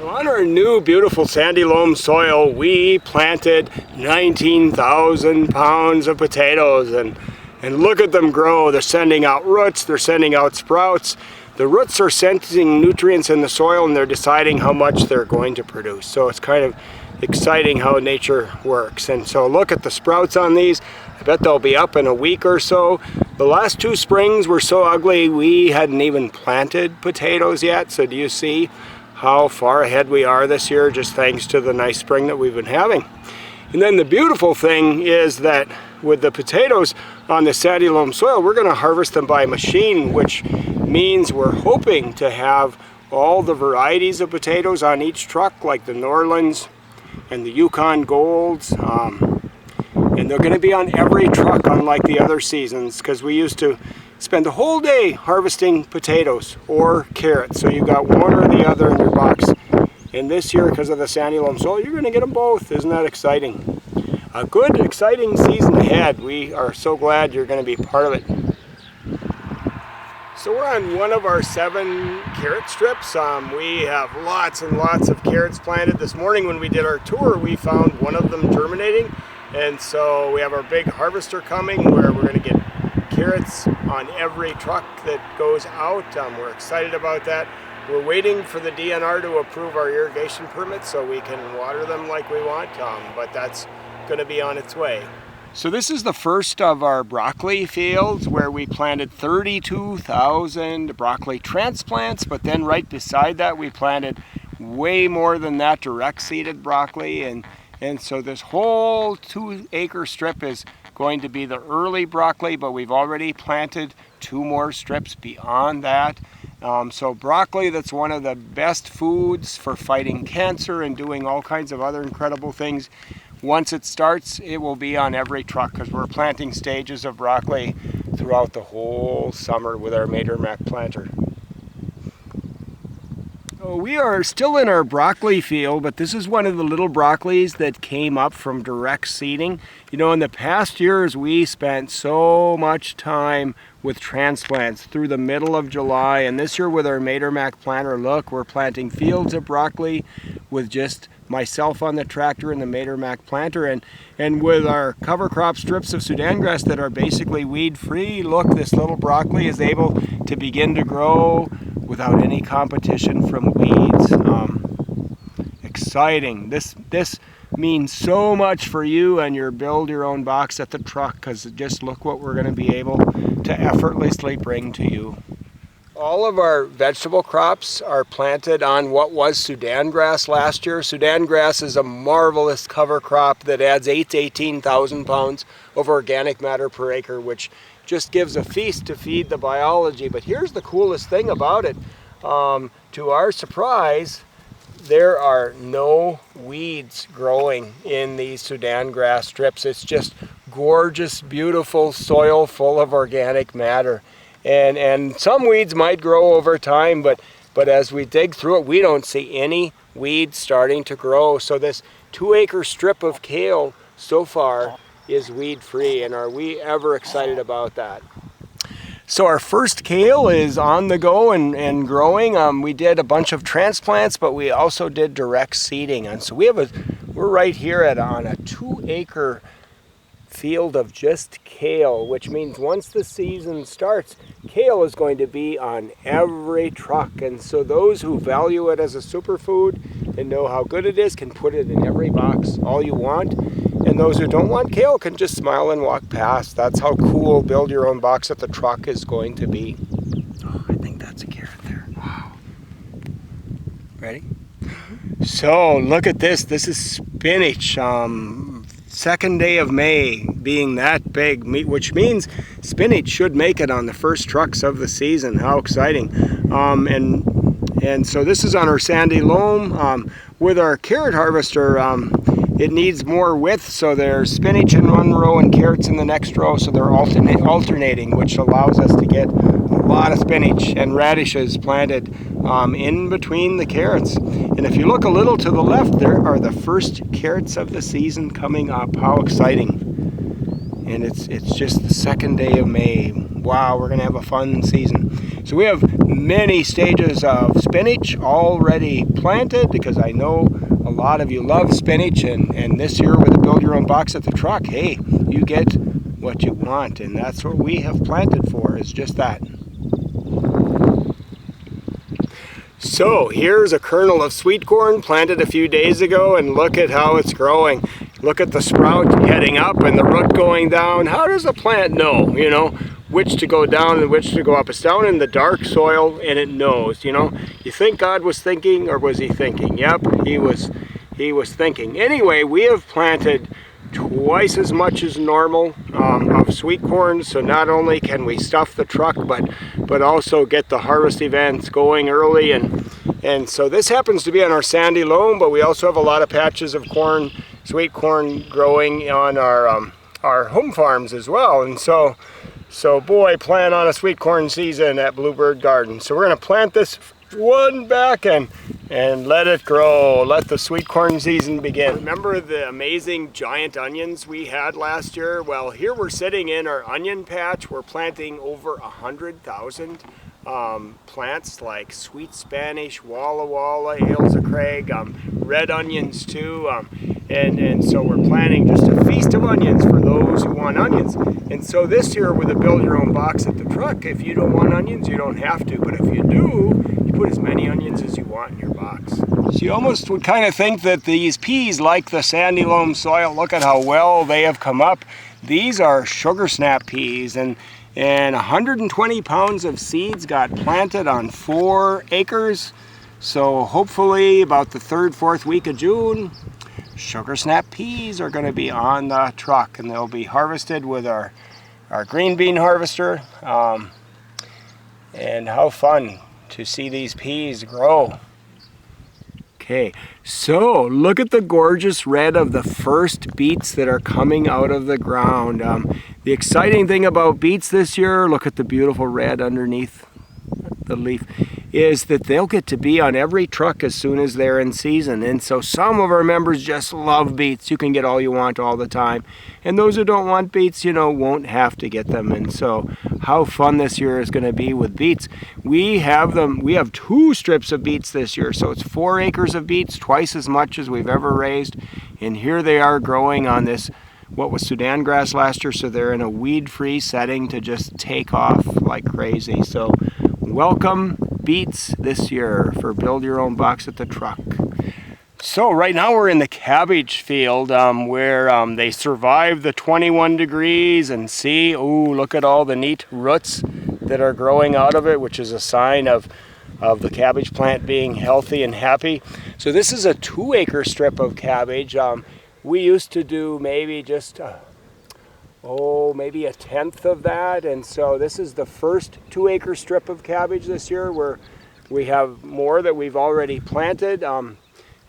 So on our new beautiful sandy loam soil, we planted 19,000 pounds of potatoes, and look at them grow. They're sending out roots, they're sending out sprouts. The roots are sensing nutrients in the soil and they're deciding how much they're going to produce. So it's kind of exciting how nature works. And so look at the sprouts on these. I bet they'll be up in a week or so. The last 2 springs were so ugly we hadn't even planted potatoes yet. So do you see how far ahead we are this year, just thanks to the nice spring that we've been having? And then the beautiful thing is that with the potatoes on the sandy loam soil, we're going to harvest them by machine, which means we're hoping to have all the varieties of potatoes on each truck, like the Norlands and the Yukon Golds. And they're going to be on every truck, unlike the other seasons, because we used to spend the whole day harvesting potatoes or carrots. So you got one or the other in your box. And this year, because of the sandy loam soil, you're going to get them both. Isn't that exciting? A good, exciting season ahead. We are so glad you're going to be part of it. So we're on one of our 7 carrot strips. We have lots and lots of carrots planted. This morning when we did our tour, we found one of them germinating. And so we have our big harvester coming where we're going to get carrots on every truck that goes out. We're excited about that. We're waiting for the DNR to approve our irrigation permit so we can water them like we want, but that's going to be on its way. So this is the first of our broccoli fields where we planted 32,000 broccoli transplants, but then right beside that we planted way more than that direct seeded broccoli, and so this whole 2-acre strip is going to be the early broccoli, but we've already planted 2 more strips beyond that. So broccoli, that's one of the best foods for fighting cancer and doing all kinds of other incredible things. Once it starts, it will be on every truck because we're planting stages of broccoli throughout the whole summer with our Mater Mac planter. So we are still in our broccoli field, but this is one of the little broccolis that came up from direct seeding. You know, in the past years, we spent so much time with transplants through the middle of July, and this year with our Mater Mac planter, look, we're planting fields of broccoli with just myself on the tractor and the Mater Mac planter, and with our cover crop strips of Sudan grass that are basically weed free. Look, this little broccoli is able to begin to grow without any competition from weeds. Exciting. This means so much for you and your build your own box at the truck, because just look what we're going to be able to effortlessly bring to you. All of our vegetable crops are planted on what was Sudan grass last year. Sudan grass is a marvelous cover crop that adds 8,000 to 18,000 pounds of organic matter per acre, which just gives a feast to feed the biology. But here's the coolest thing about it. To our surprise, there are no weeds growing in these Sudan grass strips. It's just gorgeous, beautiful soil full of organic matter. And some weeds might grow over time, but as we dig through it, we don't see any weeds starting to grow. So this 2-acre strip of kale so far is weed free, and are we ever excited about that? So our first kale is on the go and growing. We did a bunch of transplants, but we also did direct seeding. And so we're right here on a 2-acre field of just kale, which means once the season starts, kale is going to be on every truck. And so those who value it as a superfood and know how good it is can put it in every box all you want. And those who don't want kale can just smile and walk past. That's how cool build your own box at the truck is going to be. Oh, I think that's a carrot there. Wow. Ready? So look at this. This is spinach. Second day of May being that big, which means spinach should make it on the first trucks of the season. How exciting. And so this is on our sandy loam. With our carrot harvester, it needs more width, so there's spinach in one row and carrots in the next row, so they're alternating, which allows us to get a lot of spinach and radishes planted in between the carrots. And if you look a little to the left, there are the first carrots of the season coming up. How exciting. And it's just the second day of May. Wow, we're going to have a fun season. So we have many stages of spinach already planted, because I know a lot of you love spinach, and this year with the Build Your Own Box at the Truck, hey, you get what you want, and that's what we have planted for, is just that. So here's a kernel of sweet corn planted a few days ago, and look at how it's growing. Look at the sprout heading up and the root going down. How does a plant know, which to go down and which to go up? It's down in the dark soil and it knows, You think God was thinking, or was he thinking? Yep, he was thinking. Anyway, we have planted twice as much as normal of sweet corn, so not only can we stuff the truck, but also get the harvest events going early, and so this happens to be on our sandy loam, but we also have a lot of patches of corn, sweet corn, growing on our home farms as well. And so boy, plan on a sweet corn season at Bluebird Gardens. So we're going to plant this one back and let it grow. Let the sweet corn season begin. Remember the amazing giant onions we had last year? Well, here we're sitting in our onion patch. We're planting over 100,000 plants like sweet Spanish, Walla Walla, Ailsa Craig, red onions too, and so we're planting just a feast of onions for those who want onions. And so this year with the Build Your Own Box at the Truck, if you don't want onions, you don't have to, but if you do, you put as many onions as you want in your box. So you almost would kind of think that these peas like the sandy loam soil. Look at how well they have come up. These are sugar snap peas, and 120 pounds of seeds got planted on 4 acres. So hopefully about the 3rd, 4th week of June, sugar snap peas are going to be on the truck, and they'll be harvested with our green bean harvester. And how fun to see these peas grow. Okay, so look at the gorgeous red of the first beets that are coming out of the ground. The exciting thing about beets this year, look at the beautiful red underneath the leaf, is that they'll get to be on every truck as soon as they're in season. And so some of our members just love beets. You can get all you want all the time. And those who don't want beets, won't have to get them. And so how fun this year is going to be with beets. We have 2 strips of beets this year. So it's 4 acres of beets, twice as much as we've ever raised. And here they are growing on this, what was Sudan grass last year. So they're in a weed-free setting to just take off like crazy. So welcome beets this year for Build Your Own Box at the Truck. So right now we're in the cabbage field where they survived the 21 degrees, and see, look at all the neat roots that are growing out of it, which is a sign of the cabbage plant being healthy and happy. So this is a 2-acre strip of cabbage. We used to do maybe just maybe 1/10 of that, and so this is the first 2-acre strip of cabbage this year, where we have more that we've already planted.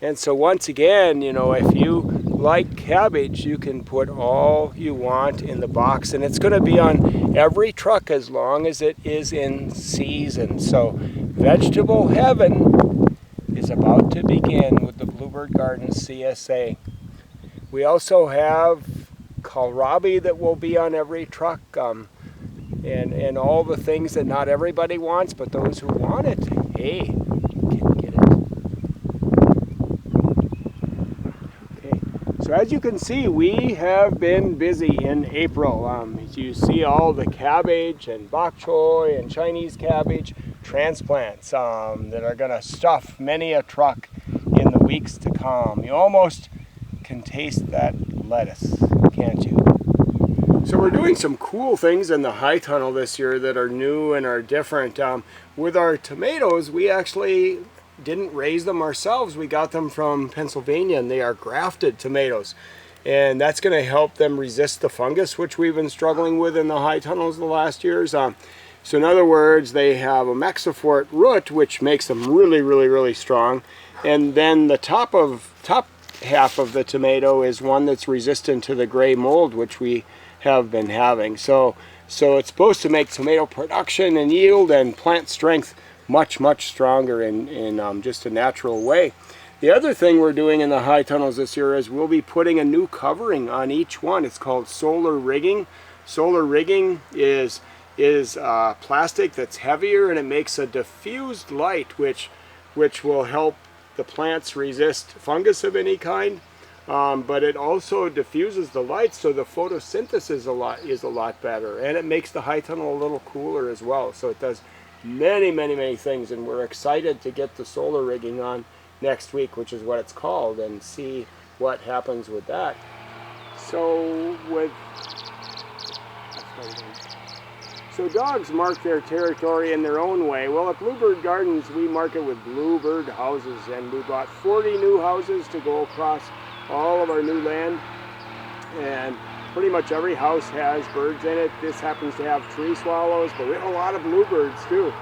And so once again, if you like cabbage, you can put all you want in the box, and it's going to be on every truck as long as it is in season. So vegetable heaven is about to begin with the Bluebird Gardens CSA. We also have kohlrabi that will be on every truck, and all the things that not everybody wants, but those who want it, hey, you can get it. Okay, so as you can see, we have been busy in April. You see all the cabbage and bok choy and Chinese cabbage transplants that are going to stuff many a truck in the weeks to come. You almost can taste that lettuce, can't you? So we're doing some cool things in the high tunnel this year that are new and are different. With our tomatoes, we actually didn't raise them ourselves. We got them from Pennsylvania, and they are grafted tomatoes. And that's going to help them resist the fungus, which we've been struggling with in the high tunnels the last years. So in other words, they have a Mexifort root, which makes them really, really, really strong. And then the top half of the tomato is one that's resistant to the gray mold, which we have been having. So it's supposed to make tomato production and yield and plant strength much, much stronger in just a natural way. The other thing we're doing in the high tunnels this year is we'll be putting a new covering on each one. It's called solar rigging. Solar rigging is is plastic that's heavier, and it makes a diffused light which will help the plants resist fungus of any kind. But it also diffuses the light, so the photosynthesis is a lot better, and it makes the high tunnel a little cooler as well. So it does many things, and we're excited to get the solar rigging on next week, which is what it's called, and see what happens with that. So dogs mark their territory in their own way. Well, at Bluebird Gardens, we mark it with Bluebird houses, and we bought 40 new houses to go across all of our new land, and pretty much every house has birds in it. This happens to have tree swallows, but we have a lot of bluebirds too,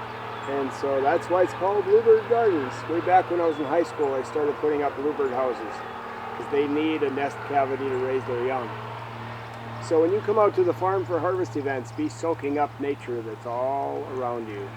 and so that's why it's called Bluebird Gardens. Way back when I was in high school, I started putting up bluebird houses because they need a nest cavity to raise their young. So when you come out to the farm for harvest events, be soaking up nature that's all around you.